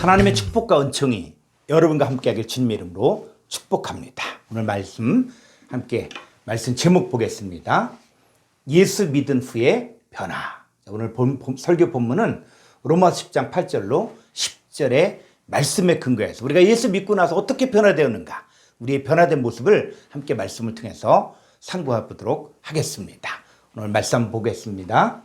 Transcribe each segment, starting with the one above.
하나님의 축복과 은총이 여러분과 함께하길 주님의 이름으로 축복합니다. 오늘 말씀 함께 말씀 제목 보겠습니다. 예수 믿은 후의 변화. 오늘 설교 본문은 로마서 10장 8절로 10절의 말씀에 근거해서 우리가 예수 믿고 나서 어떻게 변화되었는가, 우리의 변화된 모습을 함께 말씀을 통해서 상고해 보도록 하겠습니다. 오늘 말씀 한번 보겠습니다.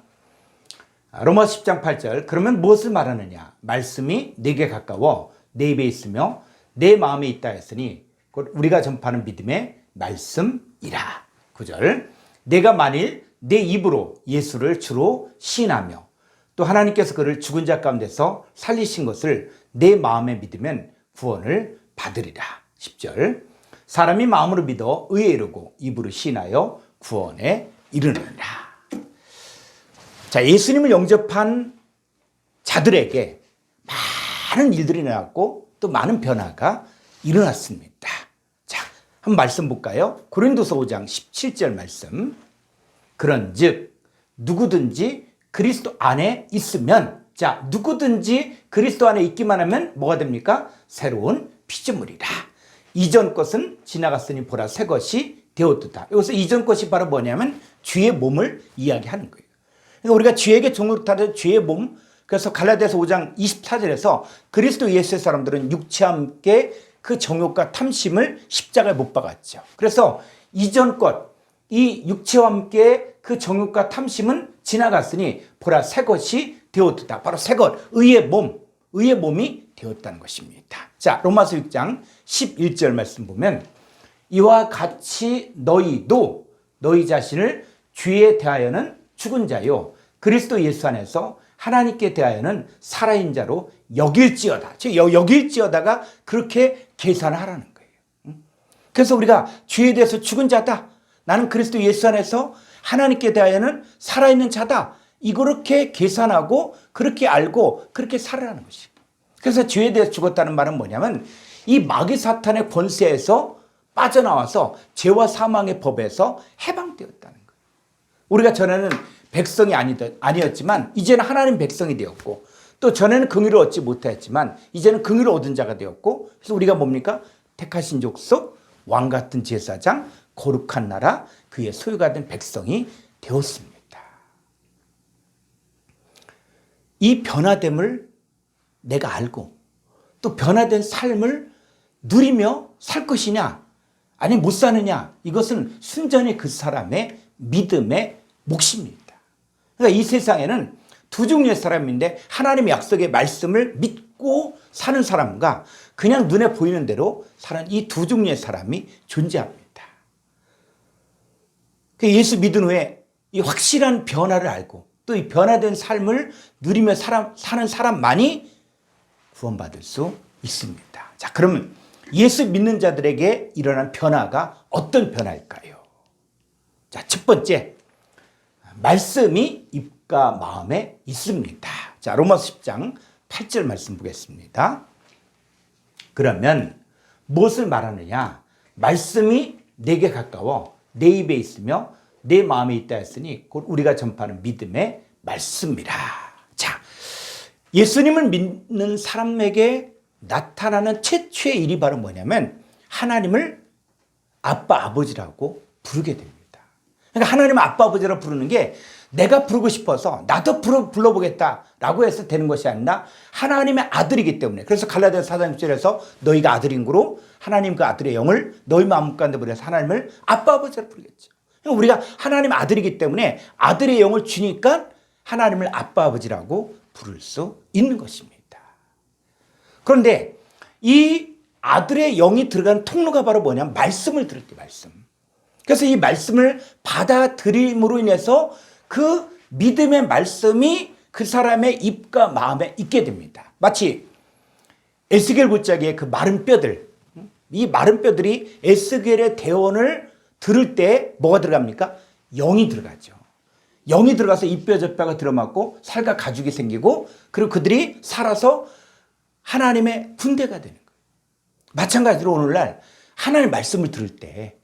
로마서 10장 8절. 그러면 무엇을 말하느냐? 말씀이 내게 가까워 내 입에 있으며 내 마음에 있다 했으니 곧 우리가 전파하는 믿음의 말씀이라. 9절. 내가 만일 내 입으로 예수를 주로 시인하며 또 하나님께서 그를 죽은 자 가운데서 살리신 것을 내 마음에 믿으면 구원을 받으리라. 10절. 사람이 마음으로 믿어 의에 이르고 입으로 시인하여 구원에 이르느니라. 자, 예수님을 영접한 자들에게 많은 일들이 일어났고 또 많은 변화가 일어났습니다. 자, 한번 말씀 볼까요? 고린도서 5장 17절 말씀. 그런즉 누구든지 그리스도 안에 있으면, 자, 누구든지 그리스도 안에 있기만 하면 뭐가 됩니까? 새로운 피조물이라. 이전 것은 지나갔으니 보라 새 것이 되었도다. 여기서 이전 것이 바로 뭐냐면 주의 몸을 이야기하는 거예요. 그러니까 우리가 주에게 종으로 타는 주의 몸, 그래서 갈라디아서 5장 24절에서 그리스도 예수의 사람들은 육체와 함께 그 정욕과 탐심을 십자가에 못 박았죠. 그래서 이전 것, 이 육체와 함께 그 정욕과 탐심은 지나갔으니 보라 새 것이 되었다. 바로 새 것, 의의 몸이 되었다는 것입니다. 자, 로마서 6장 11절 말씀 보면 이와 같이 너희도 너희 자신을 주에 대하여는 죽은 자요 그리스도 예수 안에서 하나님께 대하여는 살아있는 자로 여길지어다. 즉 여길지어다가 그렇게 계산하라는 거예요. 그래서 우리가 주에 대해서 죽은 자다, 나는 그리스도 예수 안에서 하나님께 대하여는 살아있는 자다, 이렇게 계산하고 그렇게 알고 그렇게 살아라는 것이에요. 그래서 주에 대해서 죽었다는 말은 뭐냐면 이 마귀 사탄의 권세에서 빠져나와서 죄와 사망의 법에서 해방되었다는 거예요. 우리가 전에는 백성이 아니었지만 이제는 하나님 백성이 되었고, 또 전에는 긍휼을 얻지 못했지만 이제는 긍휼을 얻은 자가 되었고, 그래서 우리가 뭡니까? 택하신 족속, 왕같은 제사장, 거룩한 나라, 그의 소유가 된 백성이 되었습니다. 이 변화됨을 내가 알고 또 변화된 삶을 누리며 살 것이냐 아니 못 사느냐, 이것은 순전히 그 사람의 믿음의 몫입니다. 그러니까 이 세상에는 두 종류의 사람인데 하나님의 약속의 말씀을 믿고 사는 사람과 그냥 눈에 보이는 대로 사는 이 두 종류의 사람이 존재합니다. 예수 믿은 후에 이 확실한 변화를 알고 또 이 변화된 삶을 누리며 사는 사람만이 구원받을 수 있습니다. 자, 그러면 예수 믿는 자들에게 일어난 변화가 어떤 변화일까요? 자, 첫 번째, 말씀이 입과 마음에 있습니다. 자, 로마서 10장 8절 말씀 보겠습니다. 그러면 무엇을 말하느냐? 말씀이 내게 가까워 내 입에 있으며 내 마음에 있다 했으니 곧 우리가 전파하는 믿음의 말씀이라. 자, 예수님을 믿는 사람에게 나타나는 최초의 일이 바로 뭐냐면 하나님을 아빠 아버지라고 부르게 됩니다. 그러니까 하나님을 아빠 아버지라고 부르는 게 내가 부르고 싶어서 나도 불러보겠다라고 해서 되는 것이 아니라 하나님의 아들이기 때문에. 그래서 갈라디아서 4장 6절에서 너희가 아들인 거로 하나님 그 아들의 영을 너희 마음 가운데 보내서 하나님을 아빠 아버지라고 부르겠죠. 그러니까 우리가 하나님 아들이기 때문에 아들의 영을 주니까 하나님을 아빠 아버지라고 부를 수 있는 것입니다. 그런데 이 아들의 영이 들어가는 통로가 바로 뭐냐면 말씀을 들을 때, 말씀. 그래서 이 말씀을 받아들임으로 인해서 그 믿음의 말씀이 그 사람의 입과 마음에 있게 됩니다. 마치 에스겔 골짜기의 그 마른 뼈들, 이 마른 뼈들이 에스겔의 대언을 들을 때 뭐가 들어갑니까? 영이 들어가죠. 영이 들어가서 이 뼈 저 뼈가 들어맞고 살과 가죽이 생기고, 그리고 그들이 살아서 하나님의 군대가 되는 거예요. 마찬가지로 오늘날 하나님의 말씀을 들을 때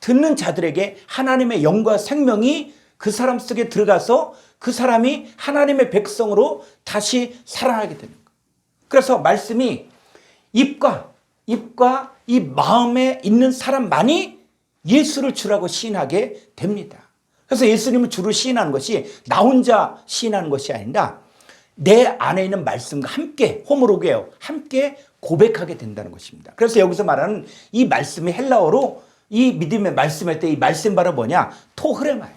듣는 자들에게 하나님의 영과 생명이 그 사람 속에 들어가서 그 사람이 하나님의 백성으로 다시 살아나게 되는 거예요. 그래서 말씀이 입과 이 마음에 있는 사람만이 예수를 주라고 시인하게 됩니다. 그래서 예수님은 주를 시인하는 것이 나 혼자 시인하는 것이 아니라 내 안에 있는 말씀과 함께 호모로게요, 함께 고백하게 된다는 것입니다. 그래서 여기서 말하는 이 말씀이 헬라어로 이 믿음의 말씀할 때 이 말씀 바로 뭐냐? 토흐레마예요.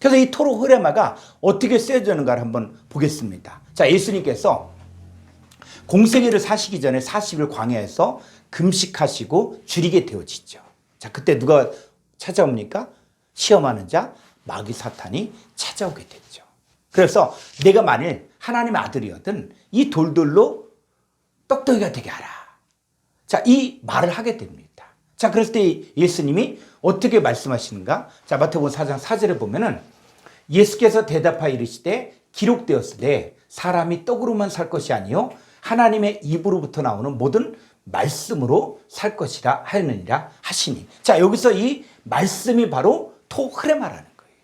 그래서 이 토르흐레마가 어떻게 쓰여지는가를 한번 보겠습니다. 자, 예수님께서 공생애를 사시기 전에 40일 광야에서 금식하시고 줄이게 되어지죠. 자, 그때 누가 찾아옵니까? 시험하는 자 마귀 사탄이 찾아오게 됐죠. 그래서 내가 만일 하나님의 아들이었든 이 돌들로 떡덩이가 되게 하라. 자, 이 말을 하게 됩니다. 자, 그랬을 때 예수님이 어떻게 말씀하시는가? 자, 마태복음 4장 4절에 보면은 예수께서 대답하여 이르시되 기록되었으되 사람이 떡으로만 살 것이 아니요 하나님의 입으로부터 나오는 모든 말씀으로 살 것이라 하였느니라 하시니. 자, 여기서 이 말씀이 바로 토흐레마라는 거예요.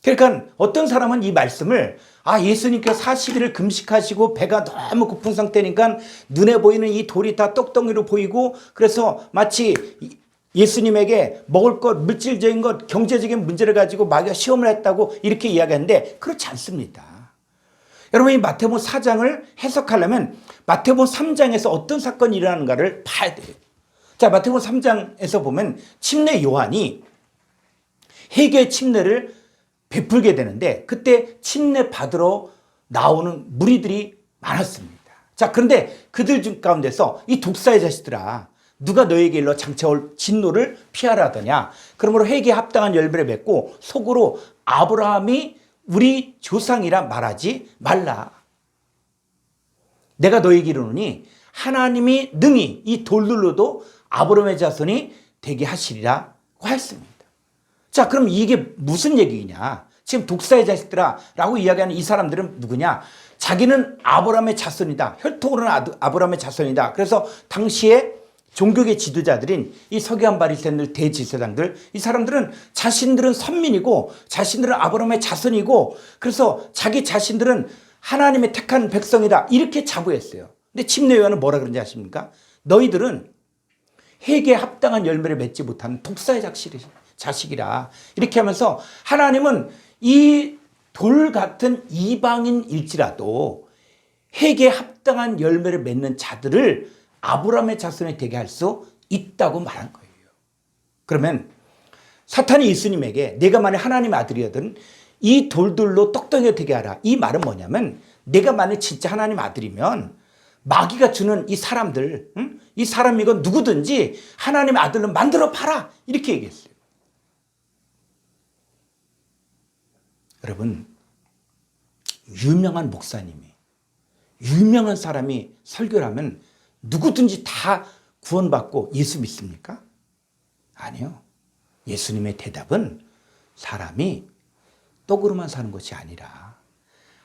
그러니까 어떤 사람은 이 말씀을 예수님께서 40일을 금식하시고 배가 너무 고픈 상태니까 눈에 보이는 이 돌이 다 떡덩이로 보이고 그래서 마치 예수님에게 먹을 것, 물질적인 것, 경제적인 문제를 가지고 마귀가 시험을 했다고 이렇게 이야기하는데 그렇지 않습니다. 여러분, 이 마태복음 4장을 해석하려면 마태복음 3장에서 어떤 사건이 일어나는가를 봐야 돼요. 자, 마태복음 3장에서 보면 침례 요한이 회개의 침례를 베풀게 되는데 그때 침례 받으러 나오는 무리들이 많았습니다. 자, 그런데 그들 중 가운데서 이 독사의 자식들아, 누가 너에게 일러 장차올 진노를 피하라 하더냐. 그러므로 회개에 합당한 열매를 맺고 속으로 아브라함이 우리 조상이라 말하지 말라. 내가 너에게 이르노니 하나님이 능히 이 돌들로도 아브라함의 자손이 되게 하시리라고 하였습니다. 자, 그럼 이게 무슨 얘기냐? 지금 독사의 자식들아 라고 이야기하는 이 사람들은 누구냐? 자기는 아브라함의 자손이다. 혈통으로는 아브라함의 자손이다. 그래서 당시에 종교계 지도자들인 이 서기관 바리새인들 대제사장들, 이 사람들은 자신들은 선민이고 자신들은 아브라함의 자손이고 그래서 자기 자신들은 하나님의 택한 백성이다 이렇게 자부했어요. 근데 침례 요한은 뭐라 그런지 아십니까? 너희들은 회개에 합당한 열매를 맺지 못하는 독사의 자식이라 이렇게 하면서 하나님은 이 돌 같은 이방인일지라도 회개에 합당한 열매를 맺는 자들을 아브라함의 자손이 되게 할 수 있다고 말한 거예요. 그러면 사탄이 예수님에게 내가 만약 하나님의 아들이거든 이 돌들로 떡덩이가 되게 하라. 이 말은 뭐냐면 내가 만약 진짜 하나님 아들이면 마귀가 주는 이 사람들, 이 사람이건 누구든지 하나님의 아들로 만들어 봐라. 이렇게 얘기했어요. 여러분, 유명한 목사님이, 유명한 사람이 설교를 하면 누구든지 다 구원받고 예수 믿습니까? 아니요. 예수님의 대답은 사람이 떡으로만 사는 것이 아니라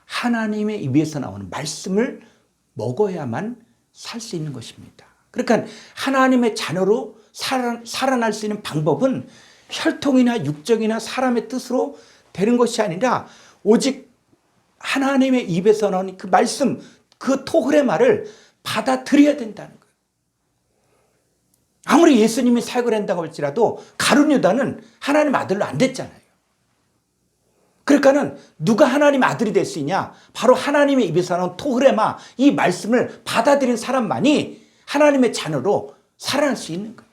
하나님의 입에서 나오는 말씀을 먹어야만 살 수 있는 것입니다. 그러니까 하나님의 자녀로 살아날 수 있는 방법은 혈통이나 육적이나 사람의 뜻으로 되는 것이 아니라 오직 하나님의 입에서 나오는 그 말씀, 그 토흐레마를 받아들여야 된다는 거예요. 아무리 예수님이 사역을 한다고 할지라도 가룟 유다는 하나님 아들로 안 됐잖아요. 그러니까는 누가 하나님 아들이 될 수 있냐? 바로 하나님의 입에서 나온 토흐레마, 이 말씀을 받아들인 사람만이 하나님의 자녀로 살아날 수 있는 거예요.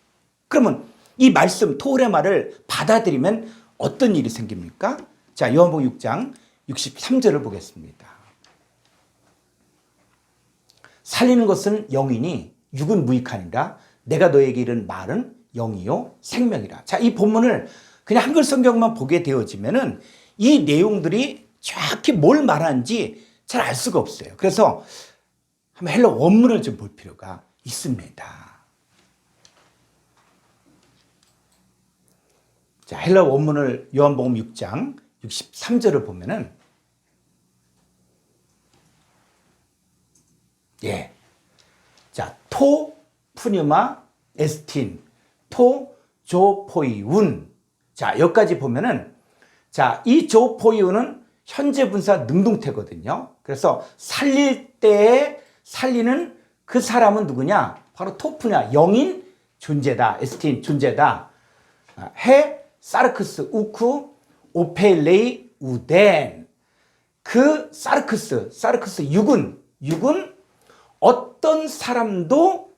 그러면 이 말씀 토흐레마를 받아들이면 어떤 일이 생깁니까? 자, 요한복음 6장 63절을 보겠습니다. 살리는 것은 영이니 육은 무익하니라. 내가 너에게 이른 말은 영이요 생명이라. 자, 이 본문을 그냥 한글 성경만 보게 되어지면은 이 내용들이 정확히 뭘 말하는지 잘 알 수가 없어요. 그래서 한번 헬라 원문을 좀 볼 필요가 있습니다. 자, 헬라 원문을 요한복음 6장 63절을 보면은 자, 토 푸뉴마 에스틴 토 조포이운. 자, 여기까지 보면은 자, 이 조포이운은 현재 분사 능동태거든요. 그래서 살릴 때 살리는 그 사람은 누구냐? 바로 토프냐, 영인 존재다. 에스틴 존재다. 해 사르크스 우쿠 오펠레이 우덴. 그 사르크스 육은 어떤 사람도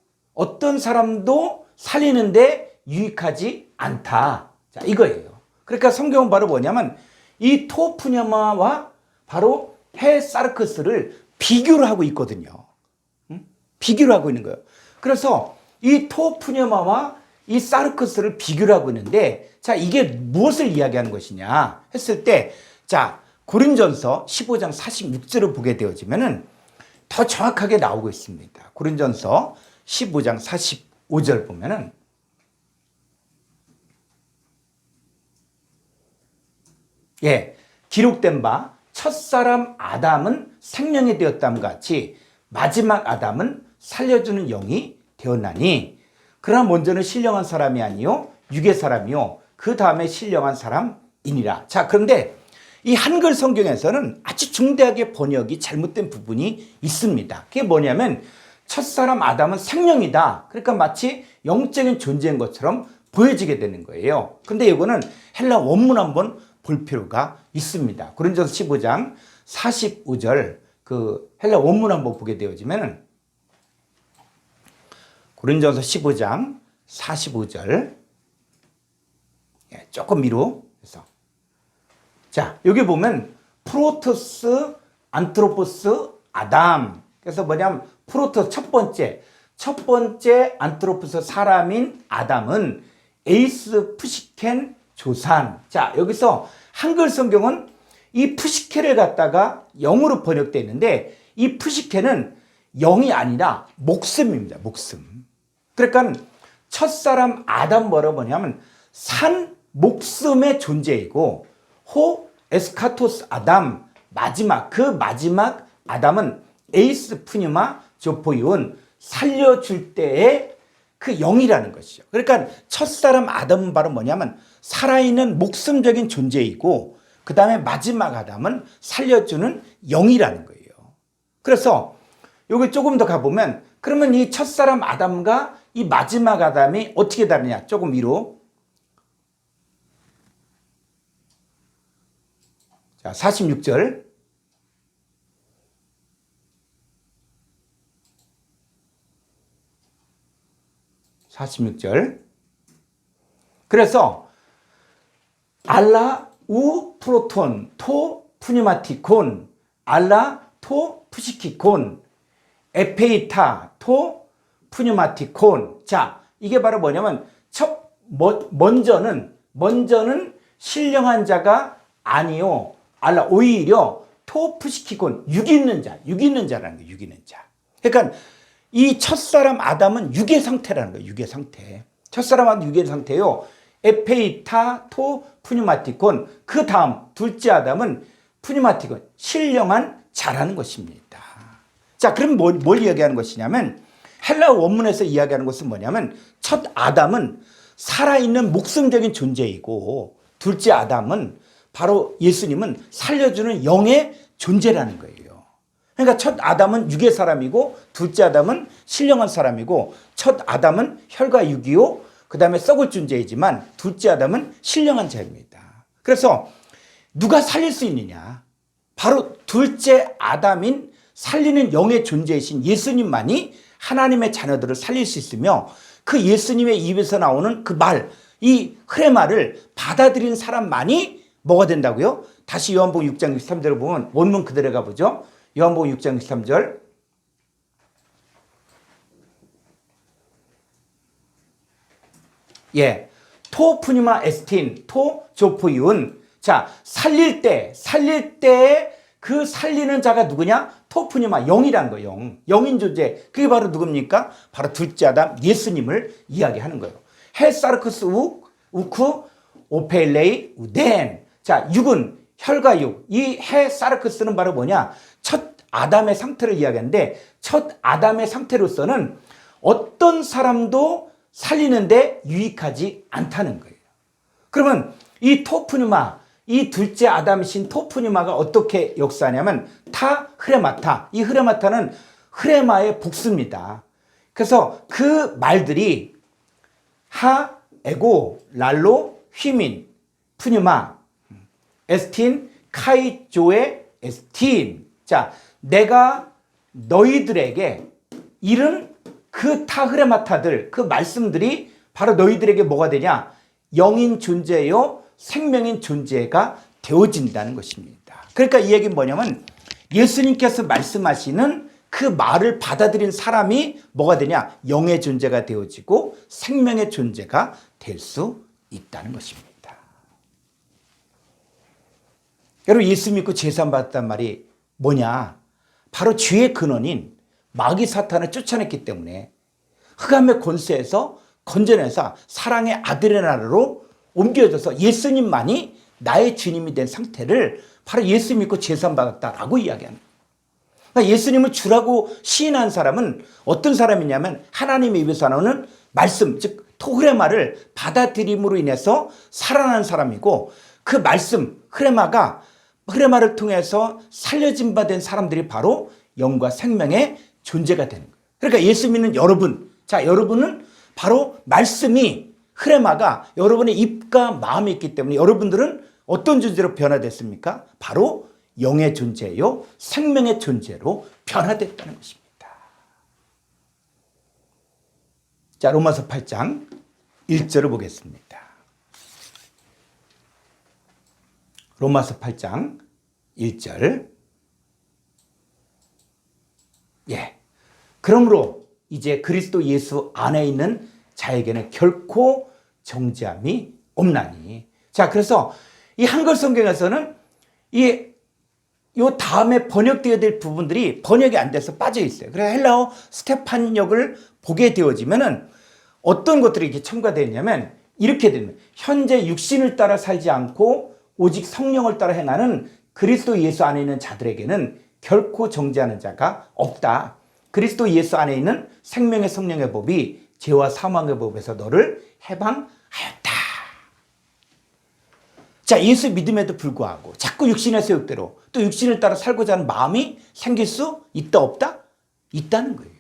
살리는데 유익하지 않다. 자, 이거예요. 그러니까 성경은 바로 뭐냐면 이 토프냐마와 바로 해 사르크스를 비교를 하고 있거든요. 비교를 하고 있는 거예요. 그래서 이 토프냐마와 이 사르크스를 비교를 하고 있는데, 자, 이게 무엇을 이야기하는 것이냐 했을 때, 자, 고린전서 15장 46절을 보게 되어지면은 더 정확하게 나오고 있습니다. 고린전서 15장 45절 보면은, 예, 기록된 바 첫사람 아담은 생명이 되었다함 같이 마지막 아담은 살려주는 영이 되었나니, 그러나 먼저는 신령한 사람이 아니요 육의 사람이요 그 다음에 신령한 사람이니라. 자, 그런데 이 한글 성경에서는 아주 중대하게 번역이 잘못된 부분이 있습니다. 그게 뭐냐면 첫사람 아담은 생명이다. 그러니까 마치 영적인 존재인 것처럼 보여지게 되는 거예요. 근데 이거는 헬라 원문 한번 볼 필요가 있습니다. 고린도서 15장 45절 그 헬라 원문 한번 보게 되어지면은, 고린도서 15장 45절, 예, 조금 위로 해서, 자, 여기 보면 프로토스 안트로포스 아담. 그래서 뭐냐면 프로토스 첫 번째 안트로포스 사람인 아담은 에이스 푸시켄 조산. 자, 여기서 한글 성경은 이 푸시켄을 갖다가 영으로 번역되어 있는데, 이 푸시켄은 영이 아니라 목숨입니다. 목숨. 그러니까 첫사람 아담 뭐냐면 산 목숨의 존재이고, 호 에스카토스 아담 그 마지막 아담은 에이스 푸니마 조포이온 살려줄 때의 그 영이라는 것이죠. 그러니까 첫사람 아담은 바로 뭐냐면 살아있는 목숨적인 존재이고, 그 다음에 마지막 아담은 살려주는 영이라는 거예요. 그래서 여기 조금 더 가보면, 그러면 이 첫사람 아담과 이 마지막 아담이 어떻게 다르냐? 조금 위로. 자, 46절. 그래서 알라 우 프로톤 토 푸니마티콘 알라 토 푸시키콘 에페이타 토 푸니마티콘. 자, 이게 바로 뭐냐면 먼저는 신령한 자가 아니요 알라 오히려 토 푸시키콘 육 있는 자라는 거예요. 육 있는 자. 그러니까 이 첫사람 아담은 육의 상태라는 거예요. 육의 상태. 첫사람 아담은 육의 상태요. 에페이타 토 푸니마티콘. 그 다음 둘째 아담은 푸니마티콘 신령한 자라는 것입니다. 자, 그럼 뭘 이야기하는 것이냐면, 헬라 원문에서 이야기하는 것은 뭐냐면 첫 아담은 살아있는 목숨적인 존재이고, 둘째 아담은 바로 예수님은 살려주는 영의 존재라는 거예요. 그러니까 첫 아담은 육의 사람이고, 둘째 아담은 신령한 사람이고, 첫 아담은 혈과 육이요 그 다음에 썩을 존재이지만, 둘째 아담은 신령한 자입니다. 그래서 누가 살릴 수 있느냐? 바로 둘째 아담인 살리는 영의 존재이신 예수님만이 하나님의 자녀들을 살릴 수 있으며, 그 예수님의 입에서 나오는 그 말, 이 흐레마를 받아들인 사람만이 뭐가 된다고요? 다시 요한복음 6장 63절을 보면 원문 그대로 가보죠. 요한복음 6장 63절. 예. 토 푸니마 에스틴 토 조포이운. 자, 살릴 때 그 살리는 자가 누구냐? 토 푸니마 영이라는 거예요. 영인 존재. 그게 바로 누굽니까? 바로 둘째 아담 예수님을 이야기하는 거예요. 헬 사르크스 우쿠 오펠레이 우덴. 자, 육은 혈과 육. 이 해 사르크스는 바로 뭐냐? 첫 아담의 상태를 이야기하는데, 첫 아담의 상태로서는 어떤 사람도 살리는데 유익하지 않다는 거예요. 그러면 이 토푸누마, 이 둘째 아담신 토프니마가 어떻게 역사하냐면 타 흐레마타, 이 흐레마타는 흐레마의 복수입니다. 그래서 그 말들이 하, 에고, 랄로, 휘민, 푸뉴마, 에스틴, 카이조의 에스틴. 자, 내가 너희들에게 이른 그 타흐레마타들, 그 말씀들이 바로 너희들에게 뭐가 되냐? 영인 존재요, 생명인 존재가 되어진다는 것입니다. 그러니까 이 얘기는 뭐냐면 예수님께서 말씀하시는 그 말을 받아들인 사람이 뭐가 되냐? 영의 존재가 되어지고 생명의 존재가 될 수 있다는 것입니다. 여러분, 예수 믿고 제사 받았단 말이 뭐냐? 바로 죄의 근원인 마귀 사탄을 쫓아냈기 때문에 흑암의 권세에서 건져내서 사랑의 아들의 나라로 옮겨져서 예수님만이 나의 주님이 된 상태를 바로 예수 믿고 제사 받았다라고 이야기하는 거예요. 그러니까 예수님을 주라고 시인한 사람은 어떤 사람이냐면 하나님의 입에서 나오는 말씀, 즉 토흐레마를 받아들임으로 인해서 살아난 사람이고, 그 말씀 흐레마를 통해서 살려진 바 된 사람들이 바로 영과 생명의 존재가 되는 거예요. 그러니까 예수 믿는 여러분, 자, 여러분은 바로 말씀이 흐레마가 여러분의 입과 마음에 있기 때문에 여러분들은 어떤 존재로 변화됐습니까? 바로 영의 존재요, 생명의 존재로 변화됐다는 것입니다. 자, 로마서 8장 1절을 보겠습니다. 로마서 8장 1절. 예. 그러므로 이제 그리스도 예수 안에 있는 자에게는 결코 정죄함이 없나니. 자, 그래서 이 한글 성경에서는 요 다음에 번역되어야 될 부분들이 번역이 안 돼서 빠져 있어요. 그래서 헬라어 스테판역을 보게 되어지면은 어떤 것들이 이렇게 첨가되어 있냐면 이렇게 됩니다. 현재 육신을 따라 살지 않고 오직 성령을 따라 행하는 그리스도 예수 안에 있는 자들에게는 결코 정죄하는 자가 없다. 그리스도 예수 안에 있는 생명의 성령의 법이 죄와 사망의 법에서 너를 해방하였다. 자, 예수 믿음에도 불구하고 자꾸 육신의 세욕대로 또 육신을 따라 살고자 하는 마음이 생길 수 있다 없다? 있다는 거예요.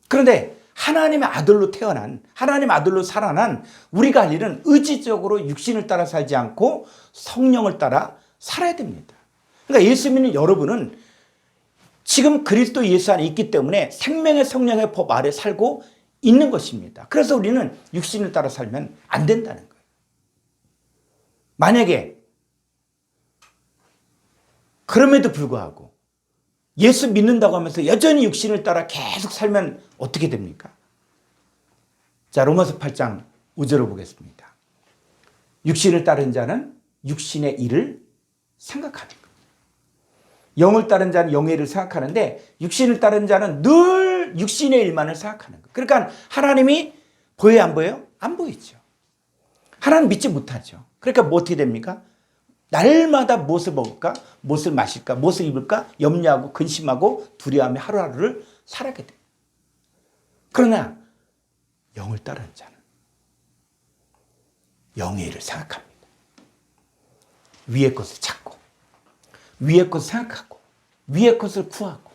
그런데 하나님의 아들로 태어난, 하나님의 아들로 살아난 우리가 할 일은 의지적으로 육신을 따라 살지 않고 성령을 따라 살아야 됩니다. 그러니까 예수 믿는 여러분은 지금 그리스도 예수 안에 있기 때문에 생명의 성령의 법 아래 살고 있는 것입니다. 그래서 우리는 육신을 따라 살면 안 된다는 거예요. 만약에 그럼에도 불구하고 예수 믿는다고 하면서 여전히 육신을 따라 계속 살면 어떻게 됩니까? 자, 로마서 8장 5절을 보겠습니다. 육신을 따른 자는 육신의 일을 생각하는 거예요. 영을 따른 자는 영의 일을 생각하는데 육신을 따른 자는 늘 육신의 일만을 생각하는 거예요. 그러니까 하나님이 보여요, 안 보여요? 안 보이죠. 하나님 믿지 못하죠. 그러니까 뭐 어떻게 됩니까? 날마다 무엇을 먹을까? 무엇을 마실까? 무엇을 입을까? 염려하고 근심하고 두려워하며 하루하루를 살아가게 돼요. 그러나 영을 따르는 자는 영의 일을 생각합니다. 위의 것을 찾고 위의 것을 생각하고 위의 것을 구하고,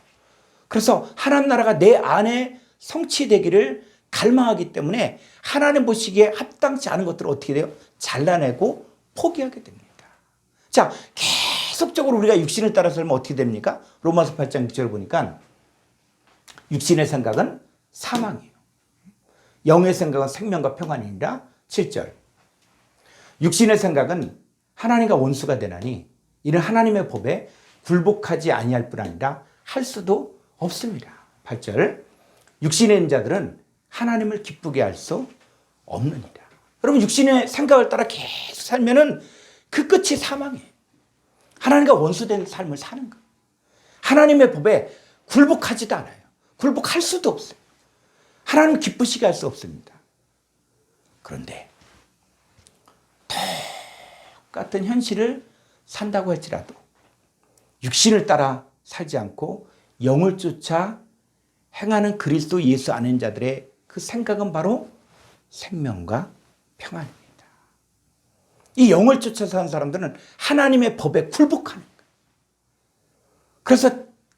그래서 하나님 나라가 내 안에 성취되기를 갈망하기 때문에 하나님 보시기에 합당치 않은 것들을 어떻게 돼요? 잘라내고 포기하게 됩니다. 자, 계속적으로 우리가 육신을 따라 살면 어떻게 됩니까? 로마서 8장 6절을 보니까 육신의 생각은 사망이에요. 영의 생각은 생명과 평안이니라. 7절. 육신의 생각은 하나님과 원수가 되나니 이는 하나님의 법에 굴복하지 아니할 뿐 아니라 할 수도 없습니다. 8절. 육신의 있는 자들은 하나님을 기쁘게 할 수 없느니라. 여러분, 육신의 생각을 따라 계속 살면은 그 끝이 사망이에요. 하나님과 원수된 삶을 사는 거예요. 하나님의 법에 굴복하지도 않아요. 굴복할 수도 없어요. 하나님 기쁘시게 할 수 없습니다. 그런데 똑같은 현실을 산다고 할지라도 육신을 따라 살지 않고 영을 쫓아 행하는 그리스도 예수 안에 있는 자들의 그 생각은 바로 생명과 평안입니다. 이 영을 쫓아서 하는 사람들은 하나님의 법에 굴복하는 거예요. 그래서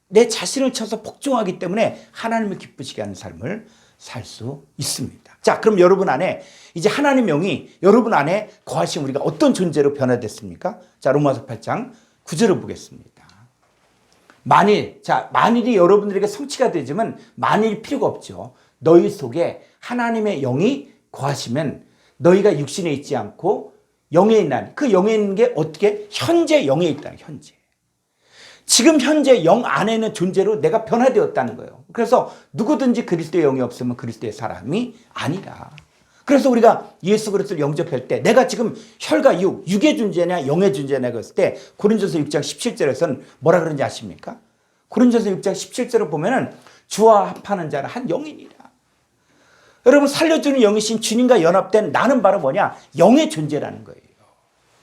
내 자신을 쳐서 복종하기 때문에 하나님을 기쁘시게 하는 삶을 살 수 있습니다. 자, 그럼 여러분 안에 이제 하나님 영이 여러분 안에 거하신 우리가 어떤 존재로 변화됐습니까? 자, 로마서 8장 9절을 보겠습니다. 만일이 여러분들에게 성취가 되지만 만일 필요가 없죠. 너희 속에 하나님의 영이 거하시면 너희가 육신에 있지 않고 영에 있는, 그 영에 있는 게 어떻게? 현재 영에 있다는, 현재. 지금 현재 영 안에 있는 존재로 내가 변화되었다는 거예요. 그래서 누구든지 그리스도의 영이 없으면 그리스도의 사람이 아니라. 그래서 우리가 예수 그리스도를 영접할 때 내가 지금 혈과 육의 존재냐 영의 존재냐 그랬을 때 고린도서 6장 17절에서는 뭐라 그런지 아십니까? 고린도서 6장 17절을 보면은 주와 합하는 자는 한 영이니라. 여러분, 살려주는 영이신 주님과 연합된 나는 바로 뭐냐? 영의 존재라는 거예요.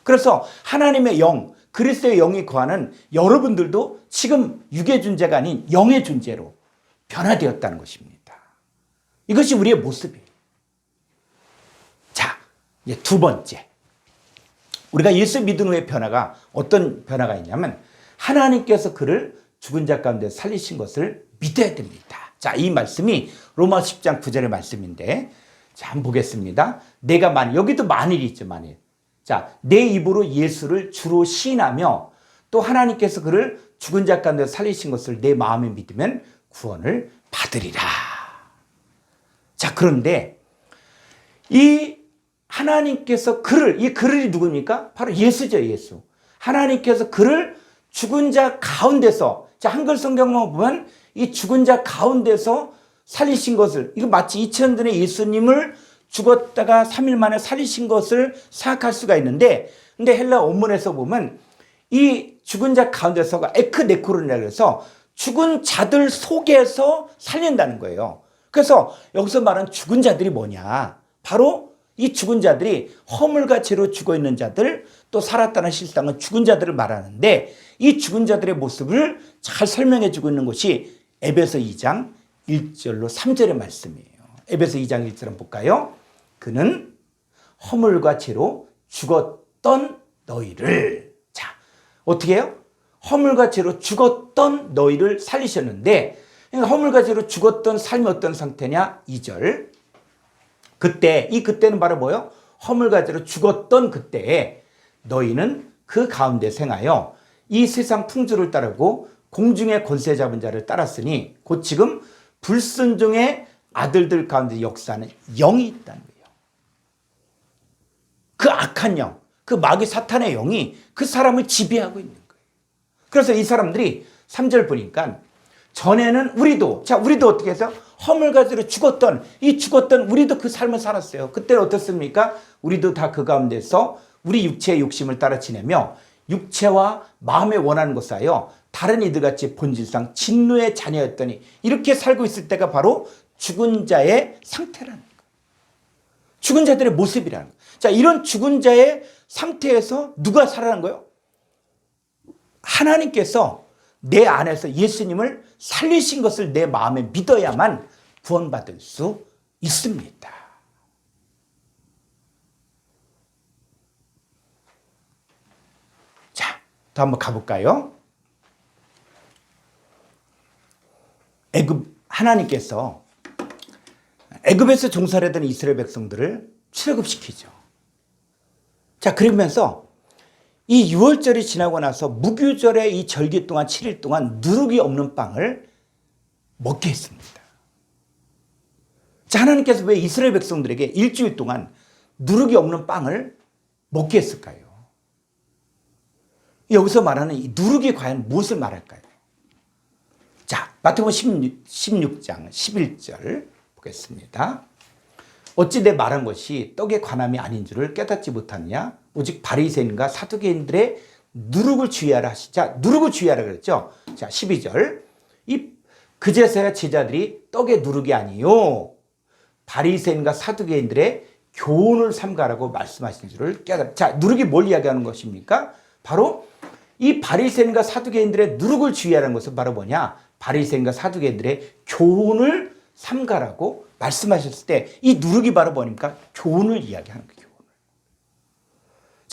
그래서 하나님의 영, 그리스도의 영이 거하는 여러분들도 지금 육의 존재가 아닌 영의 존재로 변화되었다는 것입니다. 이것이 우리의 모습이에요. 자, 이제 두 번째. 우리가 예수 믿은 후의 변화가 어떤 변화가 있냐면 하나님께서 그를 죽은 자 가운데 살리신 것을 믿어야 됩니다. 자, 이 말씀이 로마 10장 9절의 말씀인데, 자, 한번 보겠습니다. 내가 만일, 여기도 만일이 있죠, 만일. 자, 내 입으로 예수를 주로 시인하며 또 하나님께서 그를 죽은 자 가운데 살리신 것을 내 마음에 믿으면 구원을 받으리라. 자, 그런데 이 하나님께서 그를, 이 그를이 누굽니까? 바로 예수죠, 예수. 하나님께서 그를 죽은 자 가운데서, 자, 한글 성경만 보면 이 죽은 자 가운데서 살리신 것을, 이거 마치 2000년 전에 예수님을 죽었다가 3일 만에 살리신 것을 생각할 수가 있는데, 근데 헬라 원문에서 보면 이 죽은 자 가운데서가 에크네코르라고 해서 죽은 자들 속에서 살린다는 거예요. 그래서 여기서 말하는 죽은 자들이 뭐냐? 바로 이 죽은 자들이 허물과 죄로 죽어 있는 자들, 또 살았다는 실상은 죽은 자들을 말하는데, 이 죽은 자들의 모습을 잘 설명해 주고 있는 것이 에베소 2장 1절로 3절의 말씀이에요. 에베소 2장 1절 한번 볼까요? 그는 허물과 죄로 죽었던 너희를, 자, 어떻게 해요? 허물과 죄로 죽었던 너희를 살리셨는데, 허물과 죄로 죽었던 삶이 어떤 상태냐? 2절. 그때, 이 그때는 바로 뭐예요? 허물과 죄로 죽었던 그때에 너희는 그 가운데 생하여 이 세상 풍조를 따르고 공중의 권세 잡은 자를 따랐으니 곧 지금 불순종의 아들들 가운데 역사하는 영이 있다는 거예요. 그 악한 영, 그 마귀 사탄의 영이 그 사람을 지배하고 있는 거예요. 그래서 이 사람들이 3절 보니까 전에는 우리도, 자, 우리도 어떻게 해서 허물과 죄로 죽었던, 이 죽었던 우리도 그 삶을 살았어요. 그때는 어떻습니까? 우리도 다 그 가운데서 우리 육체의 욕심을 따라 지내며 육체와 마음에 원하는 것을 하여 다른 이들같이 본질상 진노의 자녀였더니, 이렇게 살고 있을 때가 바로 죽은 자의 상태라는 거예요. 죽은 자들의 모습이라는 거예요. 자, 이런 죽은 자의 상태에서 누가 살아난 거예요? 하나님께서 내 안에서 예수님을 살리신 것을 내 마음에 믿어야만 구원받을 수 있습니다. 자, 또 한번 가볼까요? 하나님께서 애굽에서 종살이 하던 이스라엘 백성들을 출애굽시키죠. 자, 그러면서 이 6월절이 지나고 나서 무교절의 이 절기 동안 7일 동안 누룩이 없는 빵을 먹게 했습니다. 자, 하나님께서 왜 이스라엘 백성들에게 일주일 동안 누룩이 없는 빵을 먹게 했을까요? 여기서 말하는 이 누룩이 과연 무엇을 말할까요? 자, 마태복음 16장 11절 보겠습니다. 어찌 내 말한 것이 떡의 관함이 아닌 줄을 깨닫지 못하느냐? 오직 바리새인과 사두개인들의 누룩을 주의하라 하시자, 누룩을 주의하라 그랬죠. 자, 12절. 그제서야 제자들이 떡의 누룩이 아니요 바리새인과 사두개인들의 교훈을 삼가라고 말씀하신 줄을 깨닫. 자, 누룩이 뭘 이야기하는 것입니까? 바로 이 바리새인과 사두개인들의 누룩을 주의하라는 것은 바로 뭐냐? 바리새인과 사두개인들의 교훈을 삼가라고 말씀하셨을 때 이 누룩이 바로 뭐입니까? 교훈을 이야기하는 거예요.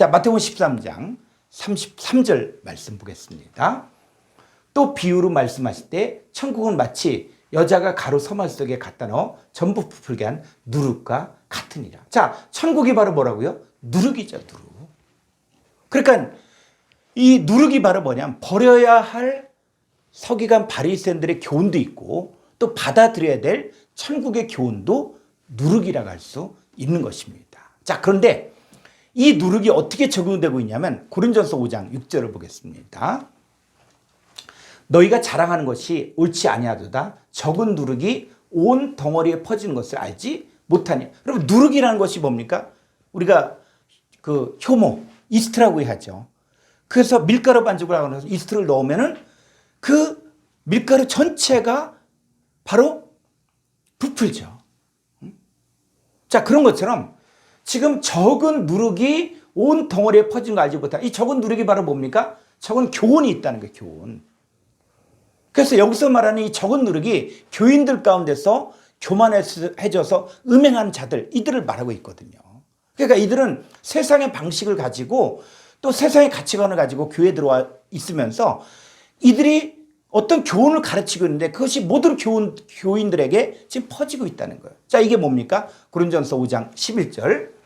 자, 마태복음 13장 33절 말씀 보겠습니다. 또 비유로 말씀하실 때 천국은 마치 여자가 가루 서말 속에 갖다 넣어 전부 부풀게 한 누룩과 같으니라. 자, 천국이 바로 뭐라고요? 누룩이죠, 누룩. 그러니까 이 누룩이 바로 뭐냐면 버려야 할 서기관 바리새인들의 교훈도 있고 또 받아들여야 될 천국의 교훈도 누룩이라고 할 수 있는 것입니다. 자, 그런데 이 누룩이 어떻게 적용되고 있냐면 고린도전서 5장 6절을 보겠습니다. 너희가 자랑하는 것이 옳지 아니하도다. 적은 누룩이 온 덩어리에 퍼지는 것을 알지 못하냐. 여러분, 누룩이라는 것이 뭡니까? 우리가 그 효모, 이스트라고 하죠. 그래서 밀가루 반죽을 하고 나서 이스트를 넣으면은 그 밀가루 전체가 바로 부풀죠. 자, 그런 것처럼 지금 적은 누룩이 온 덩어리에 퍼진 거 알지 못한 이 적은 누룩이 바로 뭡니까? 적은 교훈이 있다는 거예요, 교훈. 그래서 여기서 말하는 이 적은 누룩이 교인들 가운데서 교만해져서 음행하는 자들, 이들을 말하고 있거든요. 그러니까 이들은 세상의 방식을 가지고 또 세상의 가치관을 가지고 교회에 들어와 있으면서 이들이 어떤 교훈을 가르치고 있는데 그것이 모든 교인들에게 지금 퍼지고 있다는 거예요. 자, 이게 뭡니까? 고린도전서 5장 11절.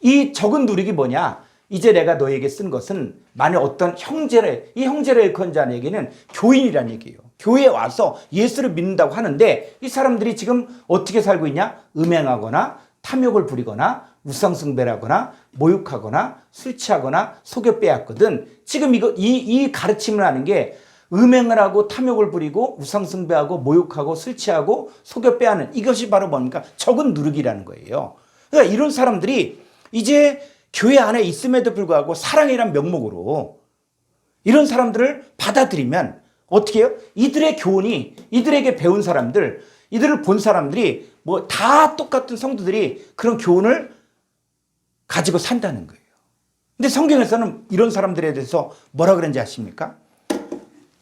이 적은 누룩이 뭐냐? 이제 내가 너에게 쓴 것은 만일 어떤 형제를, 이 형제를 일컫는 자에게는 교인이라는 얘기예요. 교회에 와서 예수를 믿는다고 하는데 이 사람들이 지금 어떻게 살고 있냐? 음행하거나 탐욕을 부리거나 우상숭배를 하거나 모욕하거나 술 취하거나 속여 빼앗거든. 지금 이 가르침을 하는 게 음행을 하고 탐욕을 부리고 우상숭배하고 모욕하고 술 취하고 속여 빼앗는 이것이 바로 뭡니까? 적은 누룩이라는 거예요. 그러니까 이런 사람들이 이제 교회 안에 있음에도 불구하고 사랑이란 명목으로 이런 사람들을 받아들이면 어떻게 해요? 이들의 교훈이 이들에게 배운 사람들, 이들을 본 사람들이 뭐 다 똑같은 성도들이 그런 교훈을 가지고 산다는 거예요. 근데 성경에서는 이런 사람들에 대해서 뭐라 그런지 아십니까?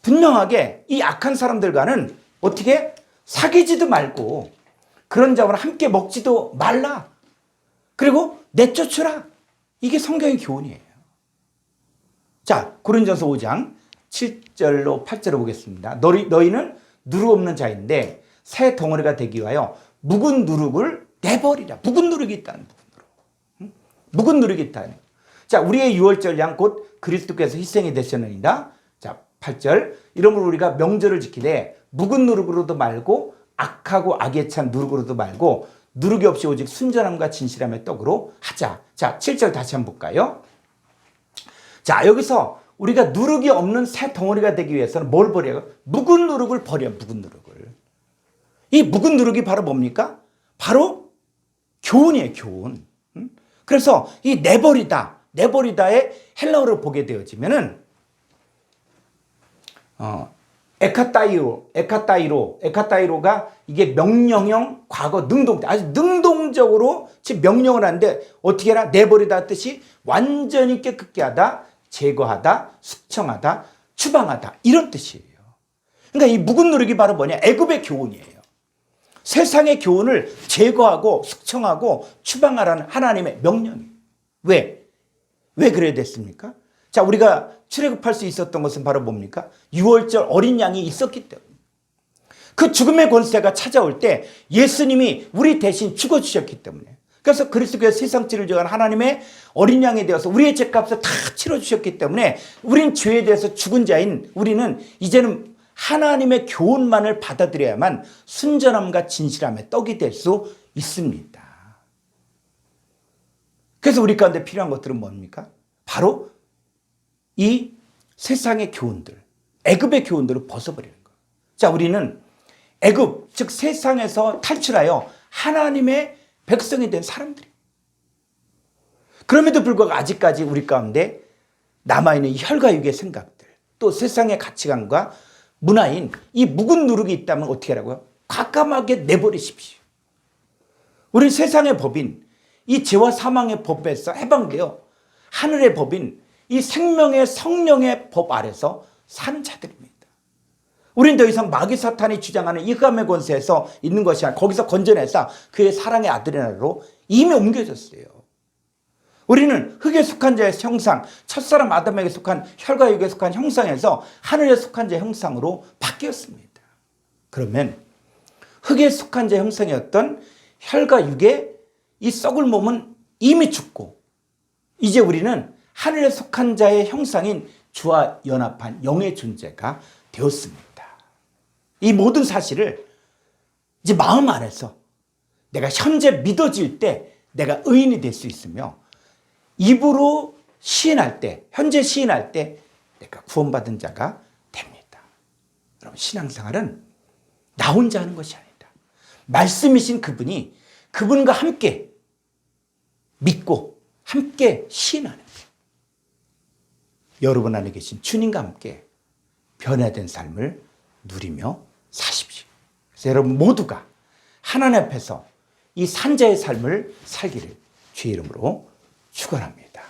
분명하게 이 악한 사람들과는 어떻게 사귀지도 말고 그런 자와 함께 먹지도 말라. 그리고 내쫓으라. 이게 성경의 교훈이에요. 자, 고린도전서 5장 7절로 8절을 보겠습니다. 너희는 누룩 없는 자인데 새 덩어리가 되기 위하여 묵은 누룩을 내버리라. 묵은 누룩이 있다는 부분으로. 묵은 누룩이 있다는. 자, 우리의 유월절 양 곧 그리스도께서 희생이 되셨느니라. 자, 8절. 이러므로 우리가 명절을 지키되 묵은 누룩으로도 말고 악하고 악에 찬 누룩으로도 말고 누룩이 없이 오직 순전함과 진실함의 떡으로 하자. 자, 7절 다시 한번 볼까요? 자, 여기서 우리가 누룩이 없는 새 덩어리가 되기 위해서는 뭘 버려요? 묵은 누룩을 버려, 묵은 누룩을. 이 묵은 누룩이 바로 뭡니까? 바로 교훈이에요, 교훈. 그래서 이 내버리다의 헬라어를 보게 되어지면은, 에카타이로가 이게 명령형 과거 능동, 아주 능동적으로 지금 명령을 하는데 어떻게 해라? 내버리다 뜻이 완전히 깨끗게 하다, 제거하다, 숙청하다, 추방하다 이런 뜻이에요. 그러니까 이 묵은 누룩이 바로 뭐냐? 애굽의 교훈이에요. 세상의 교훈을 제거하고 숙청하고 추방하라는 하나님의 명령이에요. 왜 그래야 됐습니까? 자, 우리가 출애굽할 수 있었던 것은 바로 뭡니까? 유월절 어린 양이 있었기 때문에. 그 죽음의 권세가 찾아올 때 예수님이 우리 대신 죽어주셨기 때문에. 그래서 그리스도께서 세상지를 지은 하나님의 어린 양이 되어서 우리의 죄값을 다 치러주셨기 때문에 우리는 죄에 대해서 죽은 자인 우리는 이제는 하나님의 교훈만을 받아들여야만 순전함과 진실함의 떡이 될 수 있습니다. 그래서 우리 가운데 필요한 것들은 뭡니까? 바로 이 세상의 교훈들, 애굽의 교훈들을 벗어버리는 거예요. 자, 우리는 애굽, 즉 세상에서 탈출하여 하나님의 백성이 된 사람들이에요. 그럼에도 불구하고 아직까지 우리 가운데 남아있는 혈과육의 생각들, 또 세상의 가치관과 문화인 이 묵은 누룩이 있다면 어떻게 하라고요? 과감하게 내버리십시오. 우리 세상의 법인, 이 죄와 사망의 법에서 해방되어 하늘의 법인, 이 생명의 성령의 법 아래서 사는 자들입니다. 우린 더 이상 마귀 사탄이 주장하는 이 흑암의 권세에서 있는 것이 아니라 거기서 건져내서 그의 사랑의 아들의 나라로 이미 옮겨졌어요. 우리는 흙에 속한 자의 형상, 첫사람 아담에게 속한 혈과 육에 속한 형상에서 하늘에 속한 자의 형상으로 바뀌었습니다. 그러면 흙에 속한 자의 형상이었던 혈과 육의 이 썩을 몸은 이미 죽고 이제 우리는 하늘에 속한 자의 형상인 주와 연합한 영의 존재가 되었습니다. 이 모든 사실을 이제 마음 안에서 내가 현재 믿어질 때 내가 의인이 될 수 있으며 입으로 시인할 때, 현재 시인할 때 내가 구원받은 자가 됩니다. 여러분, 신앙생활은 나 혼자 하는 것이 아니다. 말씀이신 그분이 그분과 함께 믿고 함께 시인하는 거예요. 여러분 안에 계신 주님과 함께 변화된 삶을 누리며 사십시오. 그래서 여러분 모두가 하나님 앞에서 이 산자의 삶을 살기를 주의 이름으로 축원합니다.